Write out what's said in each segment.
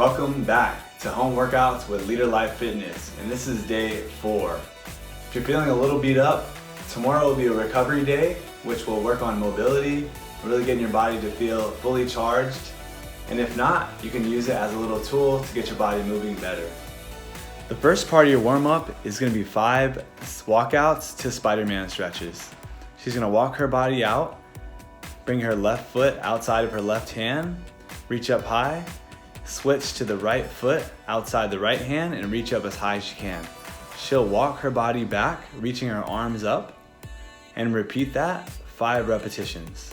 Welcome back to Home Workouts with LeaderLife Fitness, and this is day 4. If you're feeling a little beat up, tomorrow will be a recovery day, which will work on mobility, really getting your body to feel fully charged, and if not, you can use it as a little tool to get your body moving better. The first part of your warm-up is going to be 5 walkouts to Spider-Man stretches. She's going to walk her body out, bring her left foot outside of her left hand, reach up high, switch to the right foot outside the right hand and reach up as high as she can. She'll walk her body back, reaching her arms up, and repeat that 5 repetitions.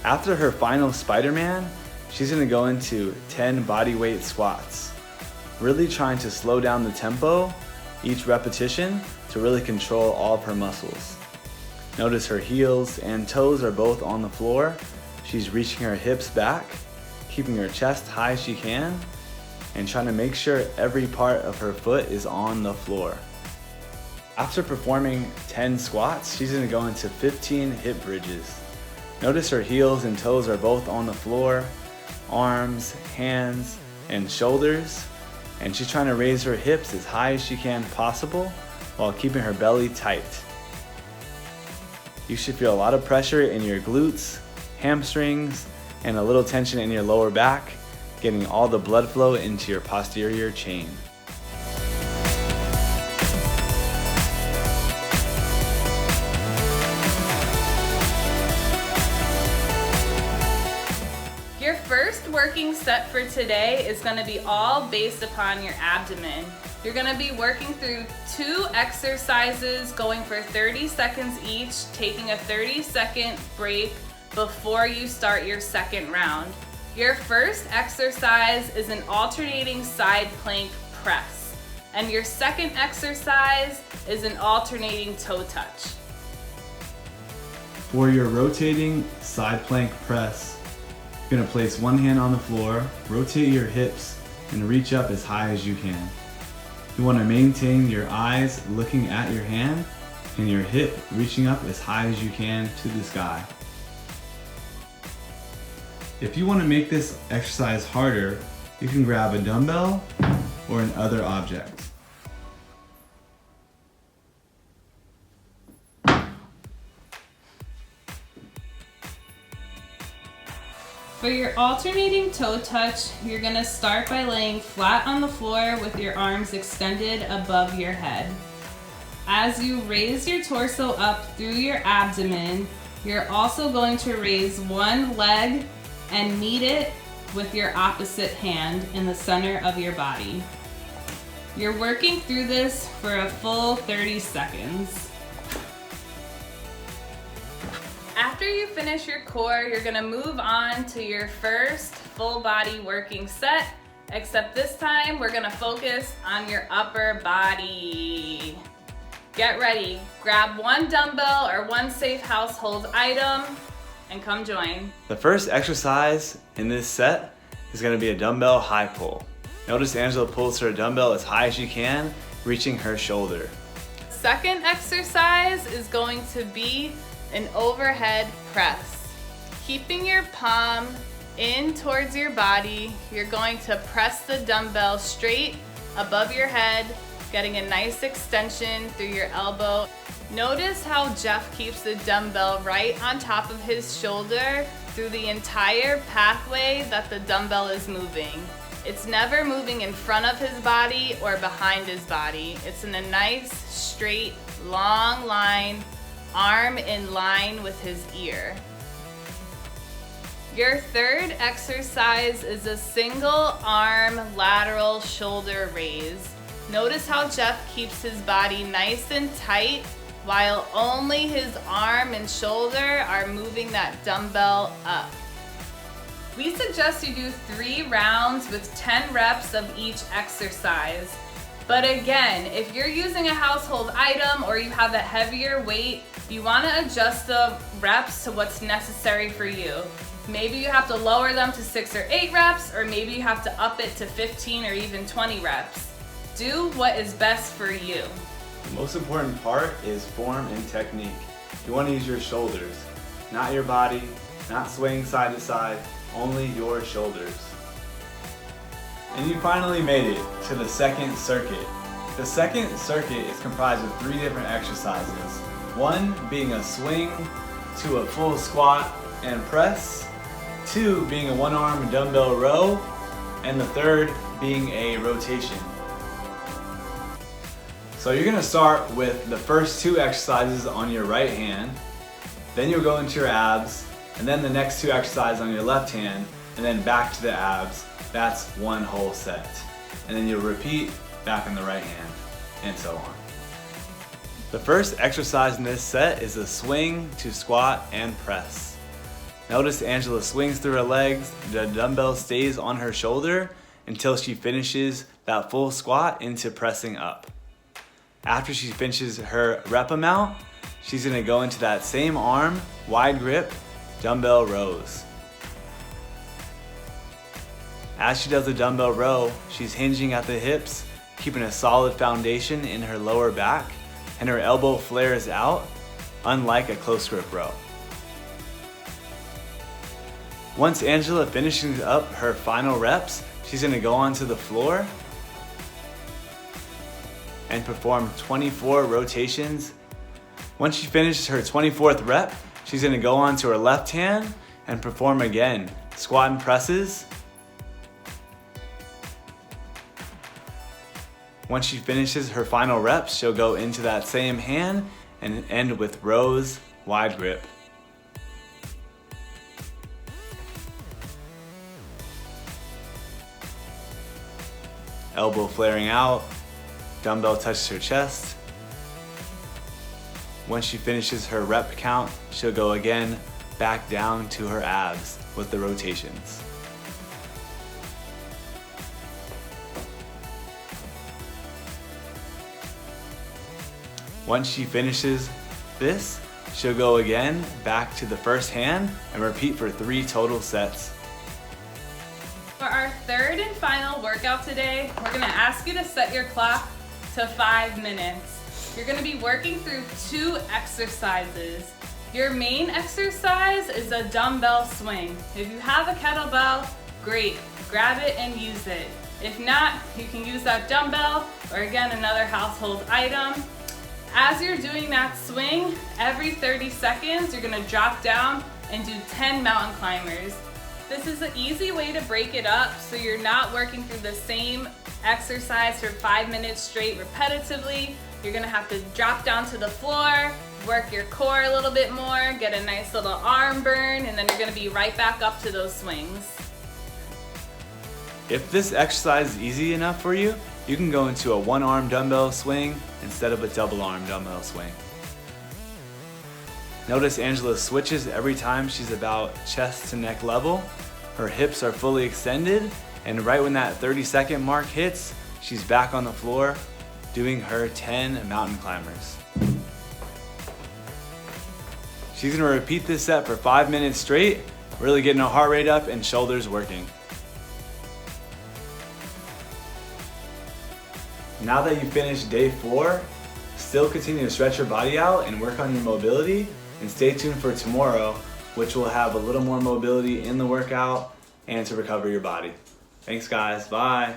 After her final Spider-Man, she's going to go into 10 body weight squats, really trying to slow down the tempo each repetition to really control all of her muscles. Notice her heels and toes are both on the floor. She's reaching her hips back, keeping her chest high as she can, and trying to make sure every part of her foot is on the floor. After performing 10 squats, she's going to go into 15 hip bridges. Notice her heels and toes are both on the floor, arms, hands, and shoulders, and she's trying to raise her hips as high as she can possible while keeping her belly tight. You should feel a lot of pressure in your glutes, hamstrings, and a little tension in your lower back, getting all the blood flow into your posterior chain. Your first working set for today is going to be all based upon your abdomen. You're going to be working through 2 exercises going for 30 seconds each, taking a 30-second break before you start your second round. Your first exercise is an alternating side plank press, and your second exercise is an alternating toe touch. For your rotating side plank press, you're going to place one hand on the floor, rotate your hips, and reach up as high as you can. You want to maintain your eyes looking at your hand and your hip reaching up as high as you can to the sky. If you want to make this exercise harder, you can grab a dumbbell or an other object. For your alternating toe touch, you're going to start by laying flat on the floor with your arms extended above your head. As you raise your torso up through your abdomen, you're also going to raise one leg and meet it with your opposite hand in the center of your body. You're working through this for a full 30 seconds. After you finish your core, you're gonna move on to your first full body working set, except this time we're gonna focus on your upper body. Get ready, grab one dumbbell or one safe household item and come join. The first exercise in this set is gonna be a dumbbell high pull. Notice Angela pulls her dumbbell as high as she can, reaching her shoulder. Second exercise is going to be an overhead press. Keeping your palm in towards your body, you're going to press the dumbbell straight above your head, getting a nice extension through your elbow. Notice how Jeff keeps the dumbbell right on top of his shoulder through the entire pathway that the dumbbell is moving. It's never moving in front of his body or behind his body. It's in a nice, straight, long line, arm in line with his ear. Your third exercise is a single arm lateral shoulder raise. Notice how Jeff keeps his body nice and tight while only his arm and shoulder are moving that dumbbell up. We suggest you do 3 rounds with 10 reps of each exercise. But again, if you're using a household item or you have a heavier weight, you want to adjust the reps to what's necessary for you. Maybe you have to lower them to 6 or 8 reps, or maybe you have to up it to 15 or even 20 reps. Do what is best for you. The most important part is form and technique. You want to use your shoulders, not your body, not swaying side to side, only your shoulders. And you finally made it to the second circuit. The second circuit is comprised of 3 different exercises. One being a swing to a full squat and press, 2 being a one-arm dumbbell row, and the 3rd being a rotation. So you're gonna start with the first 2 exercises on your right hand, then you'll go into your abs, and then the next 2 exercises on your left hand, and then back to the abs. That's one whole set. And then you'll repeat back on the right hand, and so on. The first exercise in this set is a swing to squat and press. Notice Angela swings through her legs, the dumbbell stays on her shoulder until she finishes that full squat into pressing up. After she finishes her rep amount, she's gonna go into that same arm, wide grip, dumbbell rows. As she does the dumbbell row, she's hinging at the hips, keeping a solid foundation in her lower back, and her elbow flares out, unlike a close grip row. Once Angela finishes up her final reps, she's gonna go onto the floor and perform 24 rotations. Once she finishes her 24th rep, she's gonna go onto her left hand and perform again, squat and presses. Once she finishes her final reps, she'll go into that same hand and end with rows, wide grip. Elbow flaring out, dumbbell touches her chest. Once she finishes her rep count, she'll go again back down to her abs with the rotations. Once she finishes this, she'll go again back to the first hand and repeat for 3 total sets. For our 3rd and final workout today, we're gonna ask you to set your clock to 5 minutes. You're gonna be working through 2 exercises. Your main exercise is a dumbbell swing. If you have a kettlebell, great, grab it and use it. If not, you can use that dumbbell or again, another household item. As you're doing that swing, every 30 seconds, you're gonna drop down and do 10 mountain climbers. This is an easy way to break it up so you're not working through the same exercise for 5 minutes straight repetitively. You're gonna have to drop down to the floor, work your core a little bit more, get a nice little arm burn, and then you're gonna be right back up to those swings. If this exercise is easy enough for you, you can go into a one-arm dumbbell swing instead of a double-arm dumbbell swing. Notice Angela switches every time she's about chest to neck level. Her hips are fully extended, and right when that 30-second mark hits, she's back on the floor doing her 10 mountain climbers. She's gonna repeat this set for 5 minutes straight, really getting her heart rate up and shoulders working. Now that you finished day 4, still continue to stretch your body out and work on your mobility, and stay tuned for tomorrow, which will have a little more mobility in the workout and to recover your body. Thanks guys, bye.